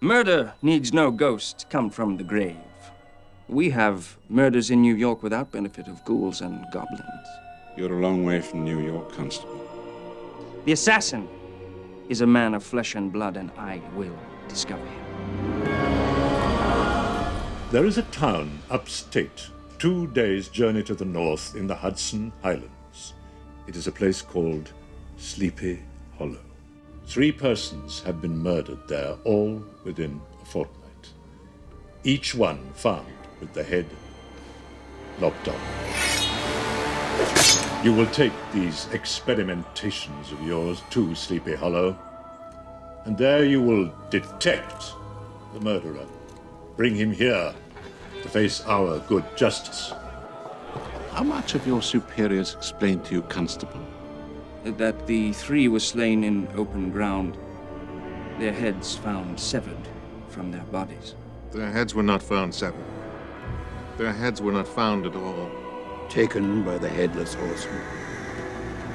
Murder needs no ghost come from the grave. We have murders in New York without benefit of ghouls and goblins. You're a long way from New York, Constable. The assassin is a man of flesh and blood, and I will discover him. There is a town upstate, 2 days' journey to the north in the Hudson Highlands. It is a place called Sleepy Hollow. 3 persons have been murdered there, all within a fortnight. Each one found with the head lopped off. You will take these experimentations of yours to Sleepy Hollow, and there you will detect the murderer. Bring him here to face our good justice. How much have your superiors explained to you, Constable? That the 3 were slain in open ground, their heads found severed from their bodies. Their heads were not found severed. Their heads were not found at all. Taken by the headless horseman.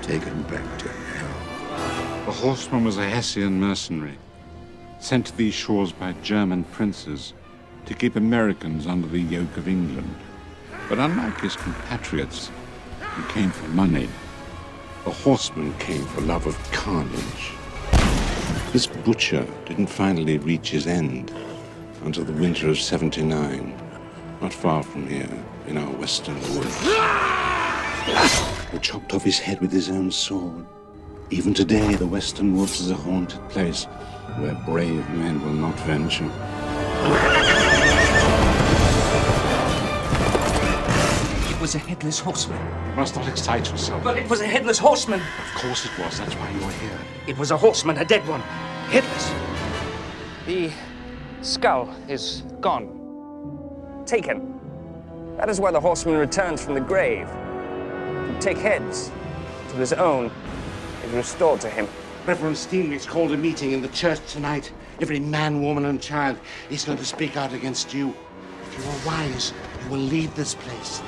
Taken back to hell. The horseman was a Hessian mercenary, sent to these shores by German princes to keep Americans under the yoke of England. But unlike his compatriots, who came for money, the horseman came for love of carnage. This butcher didn't finally reach his end until the winter of '79, not far from here, in our western woods. He chopped off his head with his own sword. Even today, the western woods is a haunted place where brave men will not venture. It was a headless horseman. You must not excite yourself. But it was a headless horseman. Of course it was. That's why you're here. It was a horseman, a dead one, headless. The skull is gone. Taken. That is why the horseman returns from the grave. To take heads till his own is restored to him. Reverend Steenleitz called a meeting in the church tonight. Every man, woman, and child is going to speak out against you. If you are wise, you will leave this place.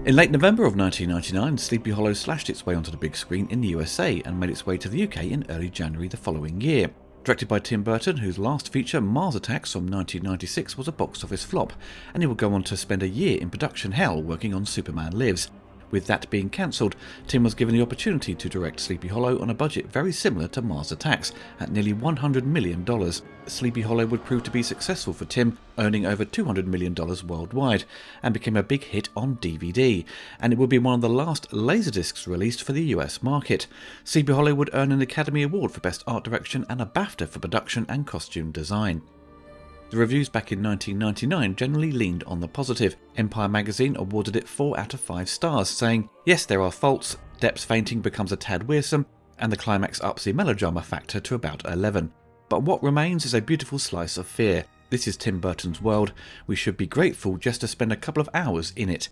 In late November of 1999, Sleepy Hollow slashed its way onto the big screen in the USA and made its way to the UK in early January the following year. Directed by Tim Burton, whose last feature, Mars Attacks from 1996, was a box office flop, and he would go on to spend a year in production hell working on Superman Lives. With that being cancelled, Tim was given the opportunity to direct Sleepy Hollow on a budget very similar to Mars Attacks, at nearly $100 million. Sleepy Hollow would prove to be successful for Tim, earning over $200 million worldwide, and became a big hit on DVD, and it would be one of the last Laserdiscs released for the US market. Sleepy Hollow would earn an Academy Award for Best Art Direction and a BAFTA for Production and Costume Design. The reviews back in 1999 generally leaned on the positive. Empire magazine awarded it 4 out of 5 stars, saying, "Yes, there are faults, depth fainting becomes a tad wearisome, and the climax ups the melodrama factor to about 11. But what remains is a beautiful slice of fear. This is Tim Burton's world. We should be grateful just to spend a couple of hours in it."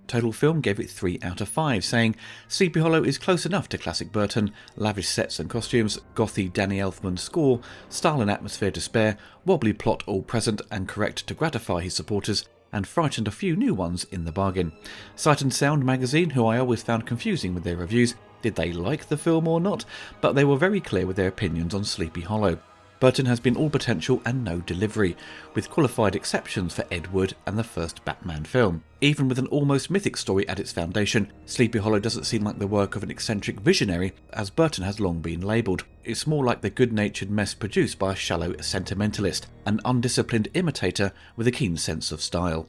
Total Film gave it 3 out of 5, saying, "Sleepy Hollow is close enough to classic Burton, lavish sets and costumes, gothy Danny Elfman score, style and atmosphere to spare, wobbly plot all present and correct to gratify his supporters, and frightened a few new ones in the bargain." Sight and Sound magazine, who I always found confusing with their reviews, did they like the film or not? But they were very clear with their opinions on Sleepy Hollow. Burton has been all potential and no delivery, with qualified exceptions for Ed Wood and the first Batman film. Even with an almost mythic story at its foundation, Sleepy Hollow doesn't seem like the work of an eccentric visionary, as Burton has long been labelled. It's more like the good-natured mess produced by a shallow sentimentalist, an undisciplined imitator with a keen sense of style.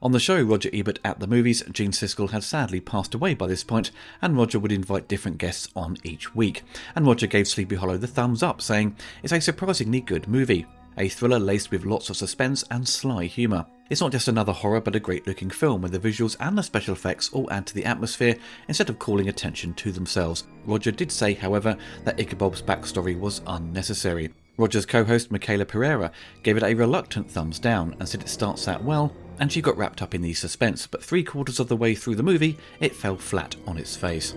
On the show Roger Ebert at the Movies, Gene Siskel had sadly passed away by this point, and Roger would invite different guests on each week. And Roger gave Sleepy Hollow the thumbs up, saying, "It's a surprisingly good movie. A thriller laced with lots of suspense and sly humour. It's not just another horror but a great looking film where the visuals and the special effects all add to the atmosphere instead of calling attention to themselves." Roger did say, however, that Ichabod's backstory was unnecessary. Roger's co-host Michaela Pereira gave it a reluctant thumbs down and said it starts out well, and she got wrapped up in the suspense, but 3/4 of the way through the movie, it fell flat on its face.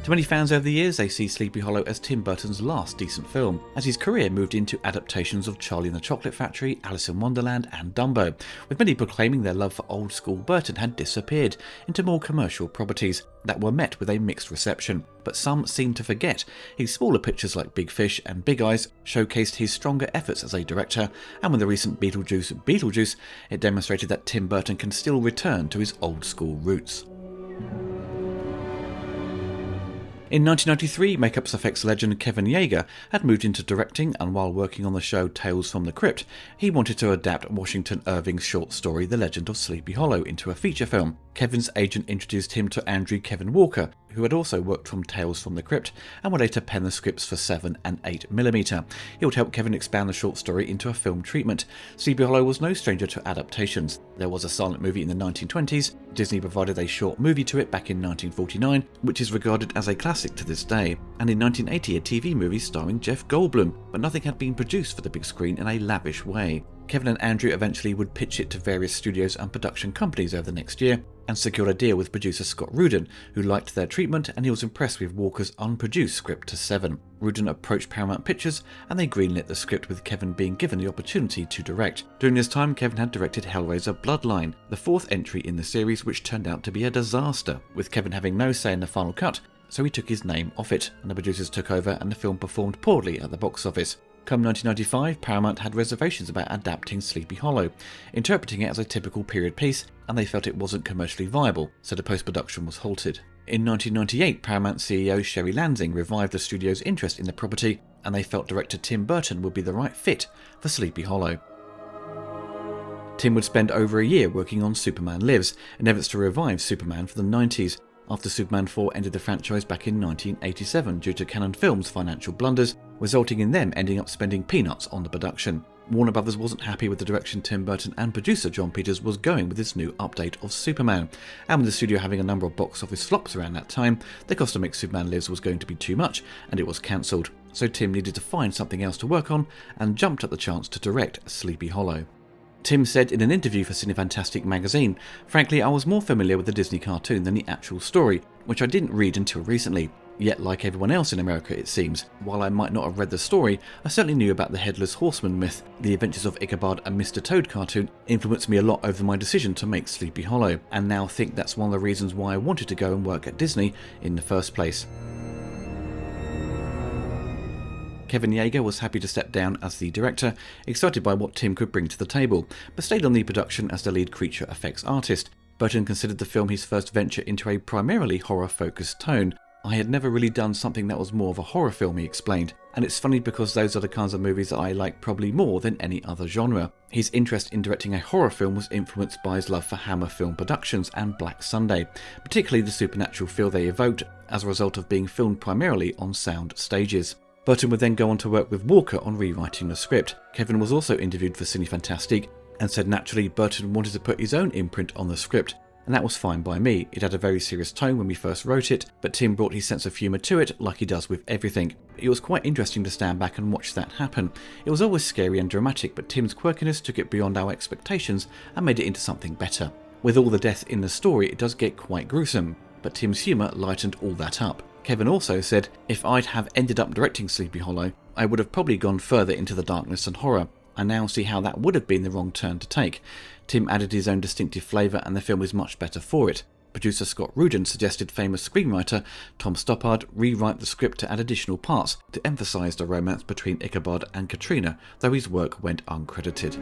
To many fans over the years, they see Sleepy Hollow as Tim Burton's last decent film, as his career moved into adaptations of Charlie and the Chocolate Factory, Alice in Wonderland and Dumbo, with many proclaiming their love for old-school Burton had disappeared into more commercial properties that were met with a mixed reception. But some seem to forget his smaller pictures like Big Fish and Big Eyes showcased his stronger efforts as a director, and with the recent Beetlejuice, it demonstrated that Tim Burton can still return to his old-school roots. In 1993, makeup effects legend Kevin Yeager had moved into directing, and while working on the show Tales from the Crypt, he wanted to adapt Washington Irving's short story The Legend of Sleepy Hollow into a feature film. Kevin's agent introduced him to Andrew Kevin Walker, who had also worked on Tales from the Crypt and would later pen the scripts for 7 and 8mm. He would help Kevin expand the short story into a film treatment. Sleepy Hollow was no stranger to adaptations. There was a silent movie in the 1920s, Disney provided a short movie to it back in 1949, which is regarded as a classic to this day, and in 1980 a TV movie starring Jeff Goldblum, but nothing had been produced for the big screen in a lavish way. Kevin and Andrew eventually would pitch it to various studios and production companies over the next year, and secured a deal with producer Scott Rudin, who liked their treatment and he was impressed with Walker's unproduced script to 7. Rudin approached Paramount Pictures and they greenlit the script, with Kevin being given the opportunity to direct. During this time, Kevin had directed Hellraiser Bloodline, the 4th entry in the series, which turned out to be a disaster, with Kevin having no say in the final cut, so he took his name off it, and the producers took over and the film performed poorly at the box office. Come 1995, Paramount had reservations about adapting Sleepy Hollow, interpreting it as a typical period piece, and they felt it wasn't commercially viable, so the post-production was halted. In 1998, Paramount CEO Sherry Lansing revived the studio's interest in the property, and they felt director Tim Burton would be the right fit for Sleepy Hollow. Tim would spend over a year working on Superman Lives, in efforts to revive Superman for the 90s. After Superman 4 ended the franchise back in 1987 due to Cannon Films' financial blunders, resulting in them ending up spending peanuts on the production. Warner Brothers wasn't happy with the direction Tim Burton and producer John Peters was going with this new update of Superman, and with the studio having a number of box office flops around that time, the cost to make Superman Lives was going to be too much, and it was cancelled. So Tim needed to find something else to work on, and jumped at the chance to direct Sleepy Hollow. Tim said in an interview for Cinefantastic magazine, "Frankly, I was more familiar with the Disney cartoon than the actual story, which I didn't read until recently. Yet, like everyone else in America it seems, while I might not have read the story, I certainly knew about the Headless Horseman myth. The Adventures of Ichabod and Mr. Toad cartoon influenced me a lot over my decision to make Sleepy Hollow, and now think that's one of the reasons why I wanted to go and work at Disney in the first place." Kevin Yeager was happy to step down as the director, excited by what Tim could bring to the table, but stayed on the production as the lead creature effects artist. Burton considered the film his first venture into a primarily horror-focused tone. "I had never really done something that was more of a horror film," he explained, "and it's funny because those are the kinds of movies that I like probably more than any other genre." His interest in directing a horror film was influenced by his love for Hammer Film Productions and Black Sunday, particularly the supernatural feel they evoked as a result of being filmed primarily on sound stages. Burton would then go on to work with Walker on rewriting the script. Kevin was also interviewed for Cinefantastic and said naturally Burton wanted to put his own imprint on the script, and that was fine by me. It had a very serious tone when we first wrote it, but Tim brought his sense of humour to it like he does with everything. It was quite interesting to stand back and watch that happen. It was always scary and dramatic, but Tim's quirkiness took it beyond our expectations and made it into something better. With all the death in the story, it does get quite gruesome, but Tim's humour lightened all that up. Kevin also said, "If I'd have ended up directing Sleepy Hollow, I would have probably gone further into the darkness and horror. I now see how that would have been the wrong turn to take." Tim added his own distinctive flavour and the film is much better for it. Producer Scott Rudin suggested famous screenwriter Tom Stoppard rewrite the script to add additional parts to emphasise the romance between Ichabod and Katrina, though his work went uncredited.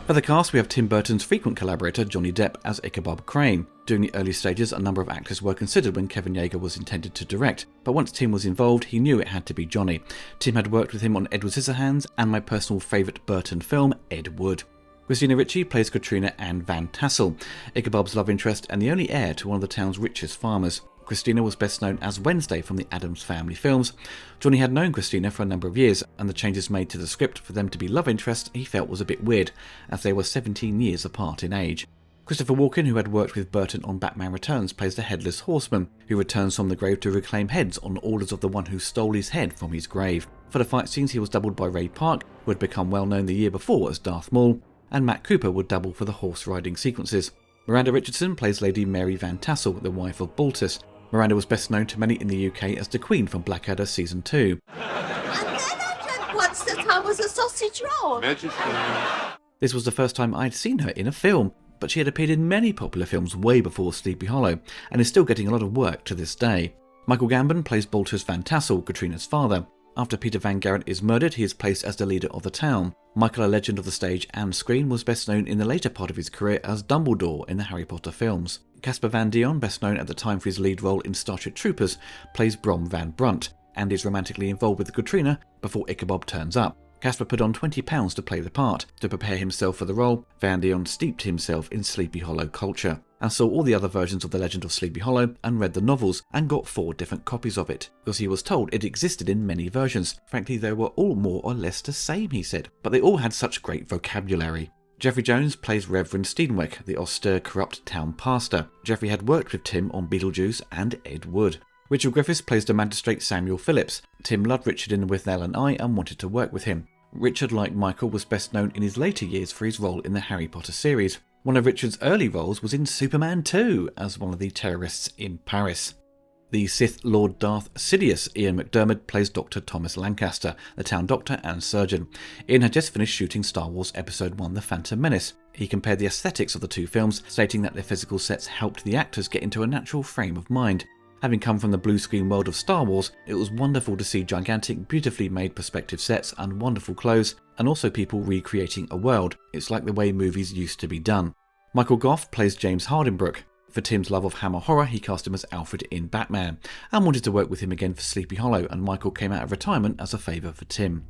For the cast, we have Tim Burton's frequent collaborator Johnny Depp as Ichabod Crane. During the early stages, a number of actors were considered when Kevin Yeager was intended to direct, but once Tim was involved, he knew it had to be Johnny. Tim had worked with him on Edward Scissorhands and my personal favourite Burton film, Ed Wood. Christina Ricci plays Katrina Ann Van Tassel, Ichabod's love interest and the only heir to one of the town's richest farmers. Christina was best known as Wednesday from the Addams Family films. Johnny had known Christina for a number of years, and the changes made to the script for them to be love interests he felt was a bit weird, as they were 17 years apart in age. Christopher Walken, who had worked with Burton on Batman Returns, plays the Headless Horseman, who returns from the grave to reclaim heads on orders of the one who stole his head from his grave. For the fight scenes, he was doubled by Ray Park, who had become well known the year before as Darth Maul, and Matt Cooper would double for the horse riding sequences. Miranda Richardson plays Lady Mary Van Tassel, the wife of Baltus. Miranda was best known to many in the UK as the Queen from Blackadder Season 2. And then I dreamt once that I was a sausage roll. This was the first time I'd seen her in a film, but she had appeared in many popular films way before Sleepy Hollow, and is still getting a lot of work to this day. Michael Gambon plays Baltus Van Tassel, Katrina's father. After Peter Van Garrett is murdered, he is placed as the leader of the town. Michael, a legend of the stage and screen, was best known in the later part of his career as Dumbledore in the Harry Potter films. Caspar Van Dien, best known at the time for his lead role in Starship Troopers, plays Brom Van Brunt, and is romantically involved with Katrina before Ichabod turns up. Caspar put on £20 to play the part. To prepare himself for the role, Van Dien steeped himself in Sleepy Hollow culture, and saw all the other versions of The Legend of Sleepy Hollow and read the novels, and got 4 different copies of it, because he was told it existed in many versions. Frankly, they were all more or less the same, he said, but they all had such great vocabulary. Geoffrey Jones plays Reverend Steenwick, the austere, corrupt town pastor. Geoffrey had worked with Tim on Beetlejuice and Ed Wood. Richard Griffiths plays the magistrate Samuel Phillips. Tim loved Richard in With Nell and I and wanted to work with him. Richard, like Michael, was best known in his later years for his role in the Harry Potter series. One of Richard's early roles was in Superman 2 as one of the terrorists in Paris. The Sith Lord Darth Sidious, Ian McDiarmid, plays Dr. Thomas Lancaster, the town doctor and surgeon. Ian had just finished shooting Star Wars Episode 1 The Phantom Menace. He compared the aesthetics of the two films, stating that their physical sets helped the actors get into a natural frame of mind. Having come from the blue screen world of Star Wars, it was wonderful to see gigantic, beautifully made perspective sets and wonderful clothes, and also people recreating a world. It's like the way movies used to be done. Michael Gough plays James Hardinbrooke. For Tim's love of Hammer horror, he cast him as Alfred in Batman, and wanted to work with him again for Sleepy Hollow, and Michael came out of retirement as a favour for Tim.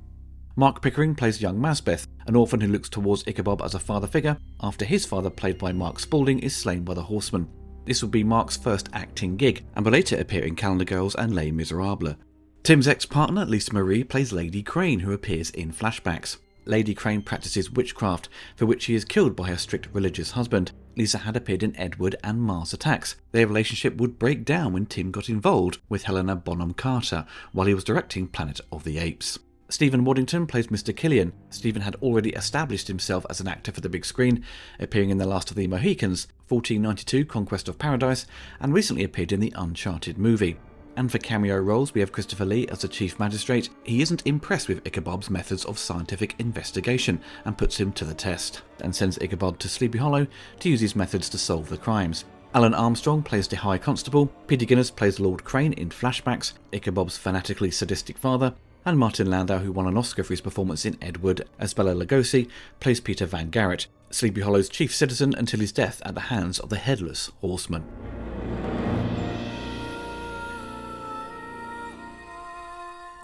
Mark Pickering plays young Masbeth, an orphan who looks towards Ichabod as a father figure, after his father, played by Mark Spalding, is slain by the Horseman. This would be Mark's first acting gig, and will later appear in Calendar Girls and Les Miserables. Tim's ex-partner, Lisa Marie, plays Lady Crane, who appears in flashbacks. Lady Crane practices witchcraft, for which she is killed by her strict religious husband. Lisa had appeared in Ed Wood and Mars Attacks. Their relationship would break down when Tim got involved with Helena Bonham Carter while he was directing Planet of the Apes. Stephen Waddington plays Mr. Killian. Stephen had already established himself as an actor for the big screen, appearing in The Last of the Mohicans, 1492 Conquest of Paradise, and recently appeared in the Uncharted movie. And for cameo roles, we have Christopher Lee as the Chief Magistrate. He isn't impressed with Ichabod's methods of scientific investigation and puts him to the test, and sends Ichabod to Sleepy Hollow to use his methods to solve the crimes. Alan Armstrong plays the High Constable, Peter Guinness plays Lord Crane in flashbacks, Ichabod's fanatically sadistic father, and Martin Landau, who won an Oscar for his performance in Ed Wood as Bela Lugosi, plays Peter Van Garrett, Sleepy Hollow's chief citizen until his death at the hands of the Headless Horseman.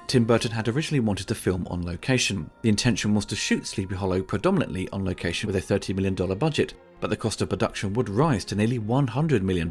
Tim Burton had originally wanted to film on location. The intention was to shoot Sleepy Hollow predominantly on location with a $30 million budget, but the cost of production would rise to nearly $100 million.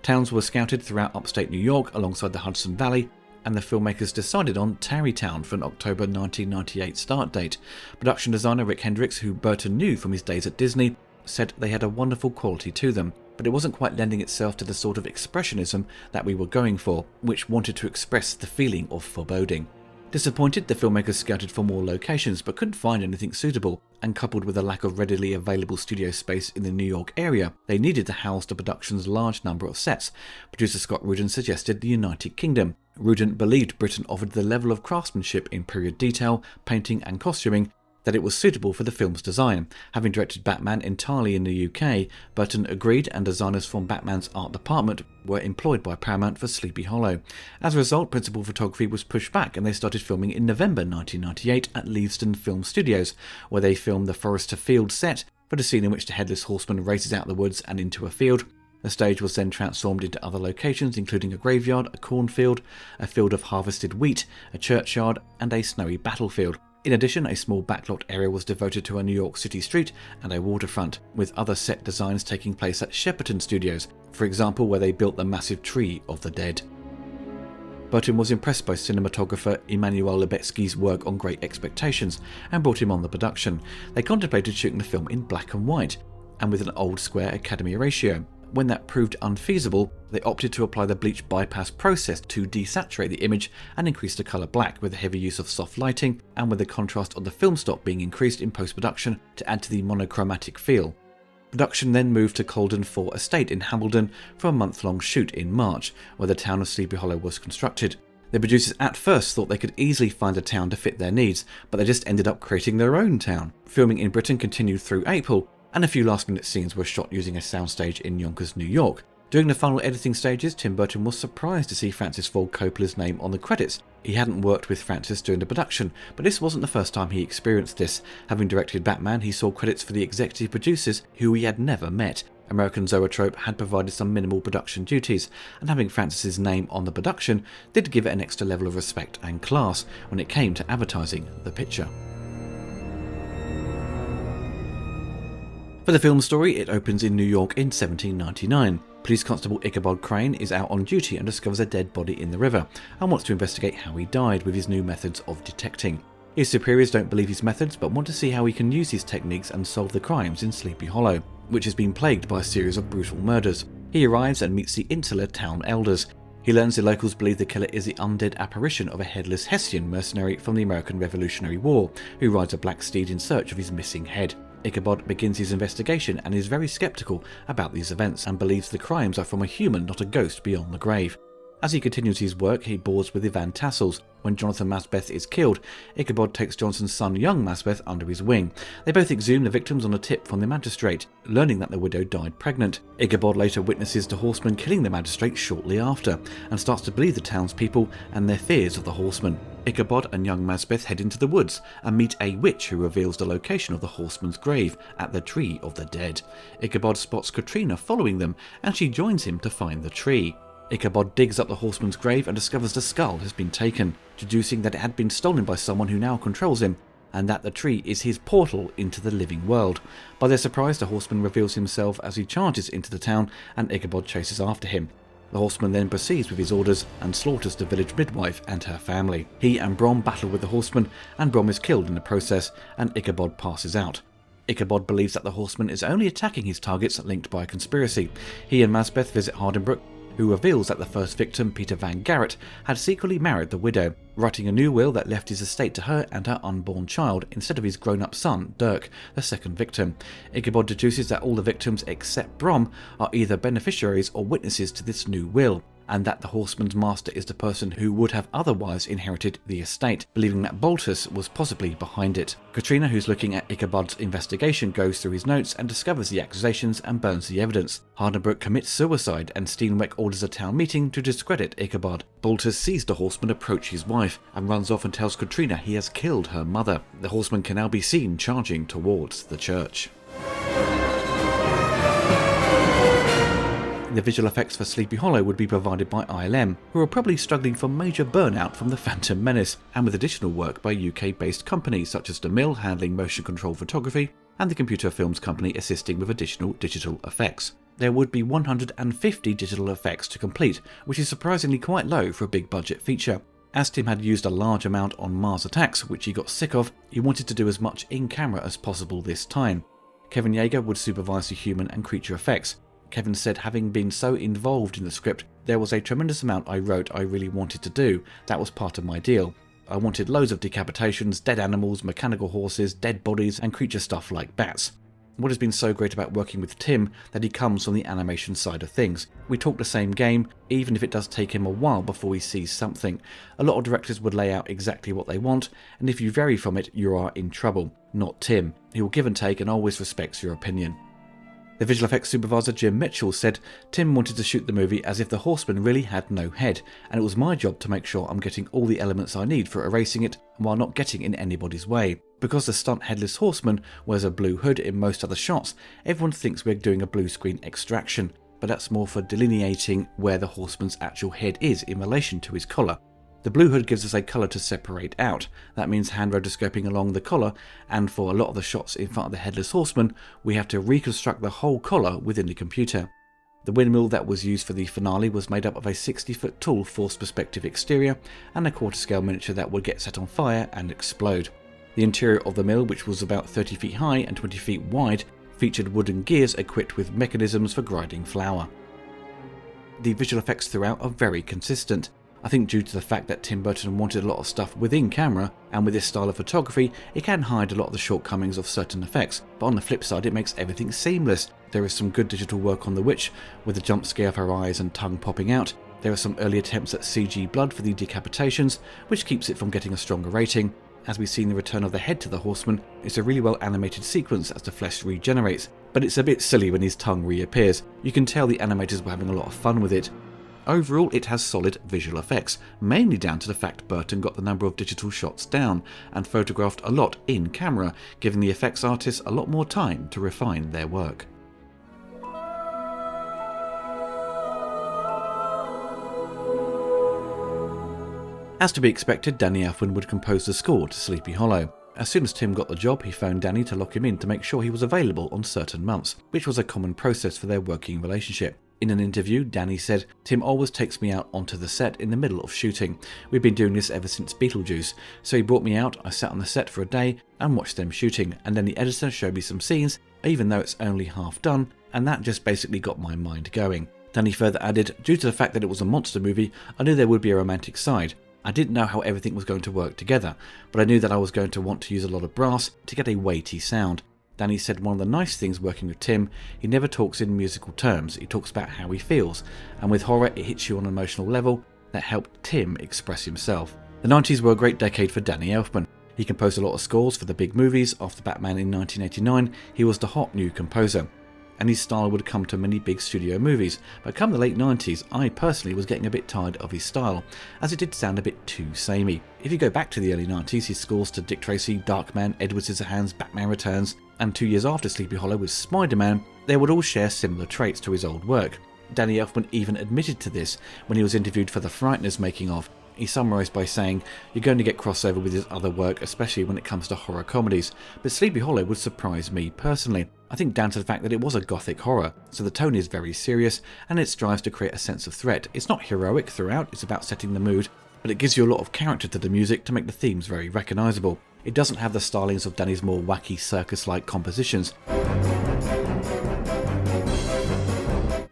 Towns were scouted throughout upstate New York alongside the Hudson Valley, and the filmmakers decided on Tarrytown for an October 1998 start date. Production designer Rick Hendricks, who Burton knew from his days at Disney, said they had a wonderful quality to them, but it wasn't quite lending itself to the sort of expressionism that we were going for, which wanted to express the feeling of foreboding. Disappointed, the filmmakers scouted for more locations but couldn't find anything suitable, and coupled with a lack of readily available studio space in the New York area, they needed to house the production's large number of sets. Producer Scott Rudin suggested the United Kingdom. Rudin believed Britain offered the level of craftsmanship in period detail, painting and costuming that it was suitable for the film's design. Having directed Batman entirely in the UK, Burton agreed, and designers from Batman's art department were employed by Paramount for Sleepy Hollow. As a result, principal photography was pushed back and they started filming in November 1998 at Leavesden Film Studios, where they filmed the Forester Field set for the scene in which the Headless Horseman races out of the woods and into a field. The stage was then transformed into other locations, including a graveyard, a cornfield, a field of harvested wheat, a churchyard, and a snowy battlefield. In addition, a small backlot area was devoted to a New York City street and a waterfront, with other set designs taking place at Shepperton Studios, for example where they built the massive Tree of the Dead. Burton was impressed by cinematographer Emmanuel Lubetsky's work on Great Expectations and brought him on the production. They contemplated shooting the film in black and white, and with an old square Academy ratio. When that proved unfeasible, they opted to apply the bleach bypass process to desaturate the image and increase the colour black with the heavy use of soft lighting and with the contrast on the film stock being increased in post-production to add to the monochromatic feel. Production then moved to Colden 4 Estate in Hambledon for a month-long shoot in March, where the town of Sleepy Hollow was constructed. The producers at first thought they could easily find a town to fit their needs, but they just ended up creating their own town. Filming in Britain continued through April, and a few last-minute scenes were shot using a soundstage in Yonkers, New York. During the final editing stages, Tim Burton was surprised to see Francis Ford Coppola's name on the credits. He hadn't worked with Francis during the production, but this wasn't the first time he experienced this. Having directed Batman, he saw credits for the executive producers who he had never met. American Zoetrope had provided some minimal production duties, and having Francis's name on the production did give it an extra level of respect and class when it came to advertising the picture. For the film story, it opens in New York in 1799. Police Constable Ichabod Crane is out on duty and discovers a dead body in the river, and wants to investigate how he died with his new methods of detecting. His superiors don't believe his methods, but want to see how he can use his techniques and solve the crimes in Sleepy Hollow, which has been plagued by a series of brutal murders. He arrives and meets the insular town elders. He learns the locals believe the killer is the undead apparition of a headless Hessian mercenary from the American Revolutionary War, who rides a black steed in search of his missing head. Ichabod begins his investigation and is very sceptical about these events and believes the crimes are from a human, not a ghost beyond the grave. As he continues his work, he boards with the Van Tassels. When Jonathan Masbeth is killed, Ichabod takes Johnson's son, young Masbeth, under his wing. They both exhume the victims on a tip from the magistrate, learning that the widow died pregnant. Ichabod later witnesses the horseman killing the magistrate shortly after, and starts to believe the townspeople and their fears of the horseman. Ichabod and young Masbeth head into the woods and meet a witch who reveals the location of the horseman's grave at the Tree of the Dead. Ichabod spots Katrina following them, and she joins him to find the tree. Ichabod digs up the horseman's grave and discovers the skull has been taken, deducing that it had been stolen by someone who now controls him, and that the tree is his portal into the living world. By their surprise, the horseman reveals himself as he charges into the town, and Ichabod chases after him. The horseman then proceeds with his orders and slaughters the village midwife and her family. He and Brom battle with the horseman, and Brom is killed in the process, and Ichabod passes out. Ichabod believes that the horseman is only attacking his targets linked by a conspiracy. He and Masbeth visit Hardenbrook, who reveals that the first victim, Peter Van Garrett, had secretly married the widow, writing a new will that left his estate to her and her unborn child instead of his grown-up son, Dirk, the second victim. Ichabod deduces that all the victims except Brom are either beneficiaries or witnesses to this new will, and that the horseman's master is the person who would have otherwise inherited the estate, believing that Baltus was possibly behind it. Katrina, who's looking at Ichabod's investigation, goes through his notes and discovers the accusations and burns the evidence. Hardenbrook commits suicide, and Steenweck orders a town meeting to discredit Ichabod. Baltus sees the horseman approach his wife and runs off and tells Katrina he has killed her mother. The horseman can now be seen charging towards the church. The visual effects for Sleepy Hollow would be provided by ILM, who are probably struggling from major burnout from the Phantom Menace, and with additional work by UK-based companies such as The Mill handling motion control photography, and the Computer Films Company assisting with additional digital effects. There would be 150 digital effects to complete, which is surprisingly quite low for a big budget feature. As Tim had used a large amount on Mars Attacks, which he got sick of, he wanted to do as much in-camera as possible this time. Kevin Yeager would supervise the human and creature effects. Kevin said, having been so involved in the script, there was a tremendous amount I wrote I really wanted to do. That was part of my deal. I wanted loads of decapitations, dead animals, mechanical horses, dead bodies, and creature stuff like bats. What has been so great about working with Tim that he comes from the animation side of things. We talk the same game, even if it does take him a while before he sees something. A lot of directors would lay out exactly what they want, and if you vary from it, you are in trouble. Not Tim. He will give and take and always respects your opinion. The visual effects supervisor Jim Mitchell said, Tim wanted to shoot the movie as if the horseman really had no head, and it was my job to make sure I'm getting all the elements I need for erasing it while not getting in anybody's way. Because the stunt headless horseman wears a blue hood in most other shots, everyone thinks we're doing a blue screen extraction, but that's more for delineating where the horseman's actual head is in relation to his collar. The blue hood gives us a colour to separate out. That means hand rotoscoping along the collar, and for a lot of the shots in front of the headless horseman, we have to reconstruct the whole collar within the computer. The windmill that was used for the finale was made up of a 60-foot tall forced perspective exterior and a quarter-scale miniature that would get set on fire and explode. The interior of the mill, which was about 30 feet high and 20 feet wide, featured wooden gears equipped with mechanisms for grinding flour. The visual effects throughout are very consistent. I think due to the fact that Tim Burton wanted a lot of stuff within camera, and with this style of photography, it can hide a lot of the shortcomings of certain effects, but on the flip side it makes everything seamless. There is some good digital work on the witch, with the jump scare of her eyes and tongue popping out. There are some early attempts at CG blood for the decapitations, which keeps it from getting a stronger rating. As we see in the return of the head to the horseman, it's a really well animated sequence as the flesh regenerates, but it's a bit silly when his tongue reappears. You can tell the animators were having a lot of fun with it. Overall, it has solid visual effects, mainly down to the fact Burton got the number of digital shots down and photographed a lot in camera, giving the effects artists a lot more time to refine their work. As to be expected, Danny Elfman would compose the score to Sleepy Hollow. As soon as Tim got the job, he phoned Danny to lock him in to make sure he was available on certain months, which was a common process for their working relationship. In an interview, Danny said, "Tim always takes me out onto the set in the middle of shooting. We've been doing this ever since Beetlejuice. So he brought me out, I sat on the set for a day and watched them shooting, and then the editor showed me some scenes, even though it's only half done, and that just basically got my mind going." Danny further added, "Due to the fact that it was a monster movie, I knew there would be a romantic side. I didn't know how everything was going to work together, but I knew that I was going to want to use a lot of brass to get a weighty sound." Danny said one of the nice things working with Tim, he never talks in musical terms, he talks about how he feels, and with horror it hits you on an emotional level that helped Tim express himself. The 90s were a great decade for Danny Elfman. He composed a lot of scores for the big movies. After Batman in 1989, he was the hot new composer, and his style would come to many big studio movies, but come the late 90s, I personally was getting a bit tired of his style, as it did sound a bit too samey. If you go back to the early 90s, his scores to Dick Tracy, Darkman, Edward Scissorhands, Batman Returns, and 2 years after Sleepy Hollow with Spider-Man, they would all share similar traits to his old work. Danny Elfman even admitted to this when he was interviewed for The Frighteners making of. He summarised by saying, "You're going to get crossover with his other work, especially when it comes to horror comedies, but Sleepy Hollow would surprise me personally. I think down to the fact that it was a gothic horror, so the tone is very serious and it strives to create a sense of threat. It's not heroic throughout, it's about setting the mood, but it gives you a lot of character to the music to make the themes very recognisable. It doesn't have the stylings of Danny's more wacky circus-like compositions.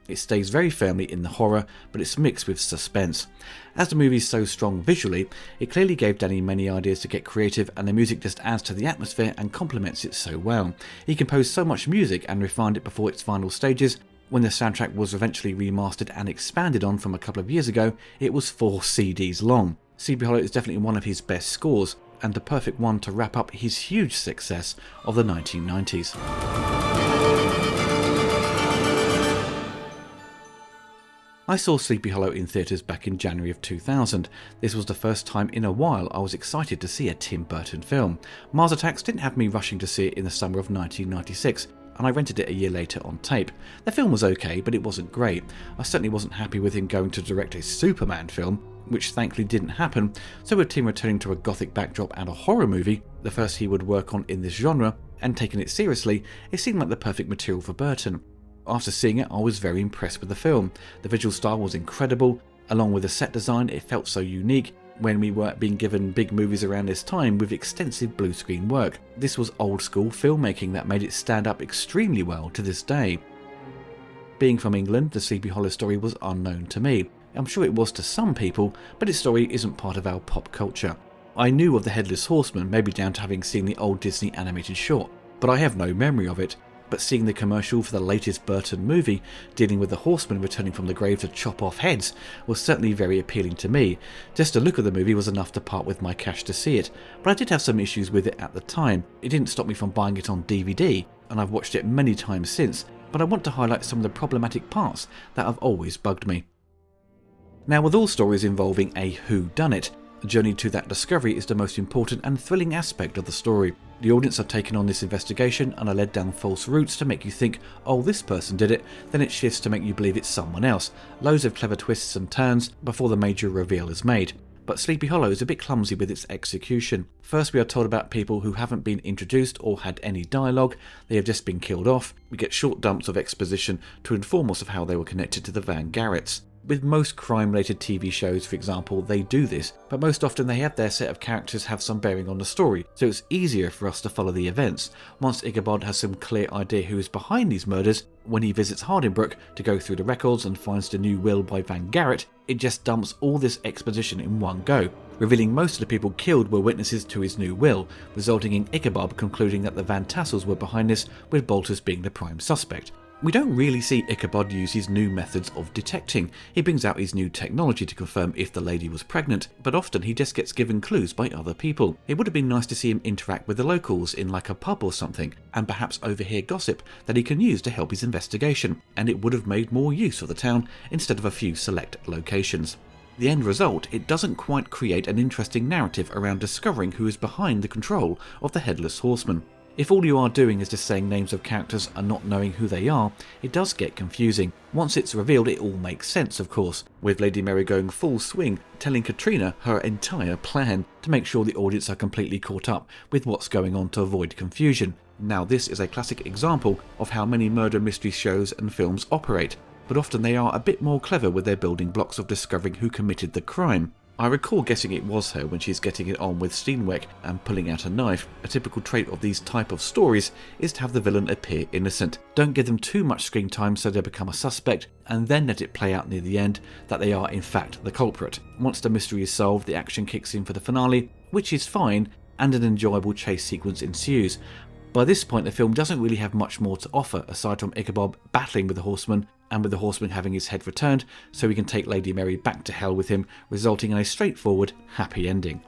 It stays very firmly in the horror, but it's mixed with suspense. As the movie is so strong visually, it clearly gave Danny many ideas to get creative, and the music just adds to the atmosphere and complements it so well. He composed so much music and refined it before its final stages. When the soundtrack was eventually remastered and expanded on from a couple of years ago, it was 4 CDs long. Sleepy Hollow is definitely one of his best scores, and the perfect one to wrap up his huge success of the 1990s. I saw Sleepy Hollow in theatres back in January of 2000. This was the first time in a while I was excited to see a Tim Burton film. Mars Attacks didn't have me rushing to see it in the summer of 1996, and I rented it a year later on tape. The film was okay, but it wasn't great. I certainly wasn't happy with him going to direct a Superman film, which thankfully didn't happen, so with Tim returning to a gothic backdrop and a horror movie, the first he would work on in this genre, and taking it seriously, it seemed like the perfect material for Burton. After seeing it, I was very impressed with the film. The visual style was incredible. Along with the set design, it felt so unique when we were being given big movies around this time with extensive blue screen work. This was old school filmmaking that made it stand up extremely well to this day. Being from England, the Sleepy Hollow story was unknown to me. I'm sure it was to some people, but its story isn't part of our pop culture. I knew of the Headless Horseman, maybe down to having seen the old Disney animated short, but I have no memory of it. But seeing the commercial for the latest Burton movie, dealing with the horseman returning from the grave to chop off heads, was certainly very appealing to me. Just the look of the movie was enough to part with my cash to see it, but I did have some issues with it at the time. It didn't stop me from buying it on DVD, and I've watched it many times since, but I want to highlight some of the problematic parts that have always bugged me. Now, with all stories involving a whodunit, the journey to that discovery is the most important and thrilling aspect of the story. The audience are taken on this investigation and are led down false routes to make you think, oh, this person did it, then it shifts to make you believe it's someone else. Loads of clever twists and turns before the major reveal is made. But Sleepy Hollow is a bit clumsy with its execution. First, we are told about people who haven't been introduced or had any dialogue, they have just been killed off. We get short dumps of exposition to inform us of how they were connected to the Van Garretts. With most crime-related TV shows, for example, they do this, but most often they have their set of characters have some bearing on the story, so it's easier for us to follow the events. Once Ichabod has some clear idea who is behind these murders, when he visits Hardinbrooke to go through the records and finds the new will by Van Garrett, it just dumps all this exposition in one go, revealing most of the people killed were witnesses to his new will, resulting in Ichabod concluding that the Van Tassels were behind this, with Baltus being the prime suspect. We don't really see Ichabod use his new methods of detecting. He brings out his new technology to confirm if the lady was pregnant, but often he just gets given clues by other people. It would have been nice to see him interact with the locals in like a pub or something, and perhaps overhear gossip that he can use to help his investigation, and it would have made more use of the town instead of a few select locations. The end result, it doesn't quite create an interesting narrative around discovering who is behind the control of the Headless Horseman. If all you are doing is just saying names of characters and not knowing who they are, it does get confusing. Once it's revealed, it all makes sense, of course, with Lady Mary going full swing, telling Katrina her entire plan to make sure the audience are completely caught up with what's going on to avoid confusion. Now, this is a classic example of how many murder mystery shows and films operate, but often they are a bit more clever with their building blocks of discovering who committed the crime. I recall guessing it was her when she's getting it on with Steenweck and pulling out a knife. A typical trait of these type of stories is to have the villain appear innocent. Don't give them too much screen time so they become a suspect, and then let it play out near the end that they are in fact the culprit. Once the mystery is solved, the action kicks in for the finale, which is fine, and an enjoyable chase sequence ensues. By this point, the film doesn't really have much more to offer aside from Ichabod battling with the horseman, and with the horseman having his head returned so he can take Lady Mary back to hell with him, resulting in a straightforward, happy ending.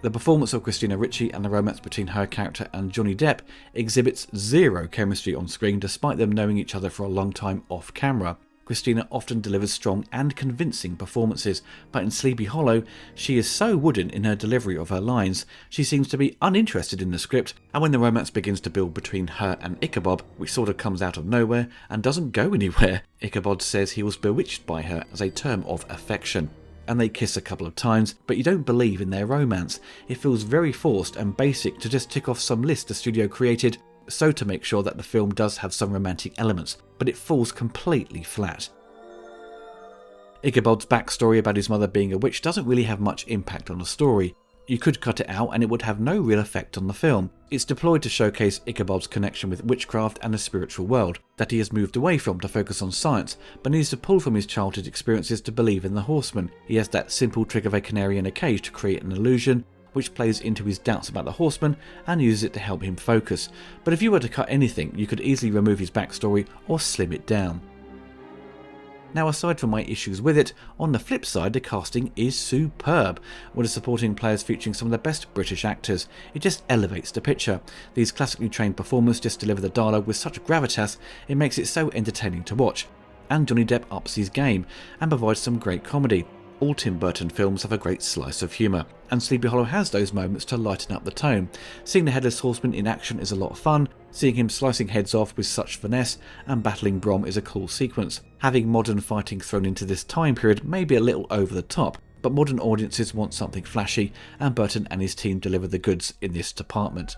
The performance of Christina Ricci and the romance between her character and Johnny Depp exhibits zero chemistry on screen despite them knowing each other for a long time off camera. Christina often delivers strong and convincing performances, but in Sleepy Hollow, she is so wooden in her delivery of her lines. She seems to be uninterested in the script, and when the romance begins to build between her and Ichabod, which sort of comes out of nowhere and doesn't go anywhere, Ichabod says he was bewitched by her as a term of affection. And they kiss a couple of times, but you don't believe in their romance. It feels very forced and basic to just tick off some list the studio created, so to make sure that the film does have some romantic elements, but it falls completely flat. Ichabod's backstory about his mother being a witch doesn't really have much impact on the story. You could cut it out and it would have no real effect on the film. It's deployed to showcase Ichabod's connection with witchcraft and the spiritual world, that he has moved away from to focus on science, but needs to pull from his childhood experiences to believe in the horseman. He has that simple trick of a canary in a cage to create an illusion, which plays into his doubts about the horseman and uses it to help him focus. But if you were to cut anything, you could easily remove his backstory or slim it down. Now, aside from my issues with it, on the flip side, the casting is superb, with the supporting players featuring some of the best British actors. It just elevates the picture. These classically trained performers just deliver the dialogue with such gravitas, it makes it so entertaining to watch. And Johnny Depp ups his game and provides some great comedy. All Tim Burton films have a great slice of humour, and Sleepy Hollow has those moments to lighten up the tone. Seeing the Headless Horseman in action is a lot of fun, seeing him slicing heads off with such finesse and battling Brom is a cool sequence. Having modern fighting thrown into this time period may be a little over the top, but modern audiences want something flashy, and Burton and his team deliver the goods in this department.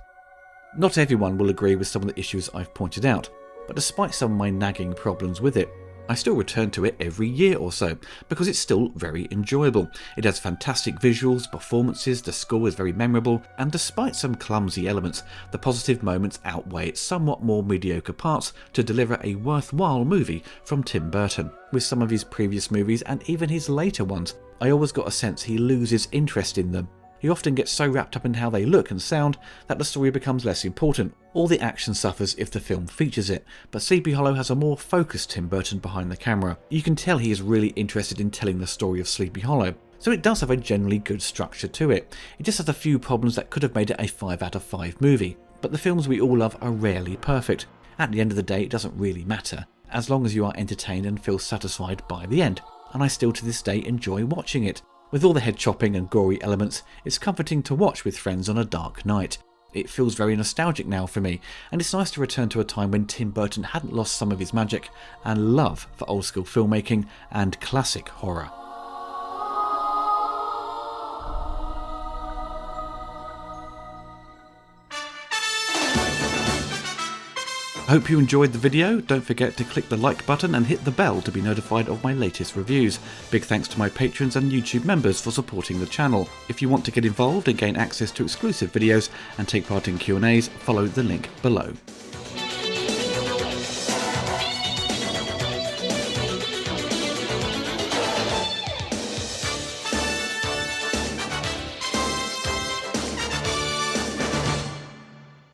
Not everyone will agree with some of the issues I've pointed out, but despite some of my nagging problems with it, I still return to it every year or so, because it's still very enjoyable. It has fantastic visuals, performances, the score is very memorable, and despite some clumsy elements, the positive moments outweigh its somewhat more mediocre parts to deliver a worthwhile movie from Tim Burton. With some of his previous movies and even his later ones, I always got a sense he loses interest in them. He often gets so wrapped up in how they look and sound that the story becomes less important. All the action suffers if the film features it, but Sleepy Hollow has a more focused Tim Burton behind the camera. You can tell he is really interested in telling the story of Sleepy Hollow, so it does have a generally good structure to it. It just has a few problems that could have made it a 5 out of 5 movie, but the films we all love are rarely perfect. At the end of the day, it doesn't really matter, as long as you are entertained and feel satisfied by the end, and I still to this day enjoy watching it. With all the head chopping and gory elements, it's comforting to watch with friends on a dark night. It feels very nostalgic now for me, and it's nice to return to a time when Tim Burton hadn't lost some of his magic and love for old school filmmaking and classic horror. Hope you enjoyed the video. Don't forget to click the like button and hit the bell to be notified of my latest reviews. Big thanks to my patrons and YouTube members for supporting the channel. If you want to get involved and gain access to exclusive videos and take part in Q&As, follow the link below.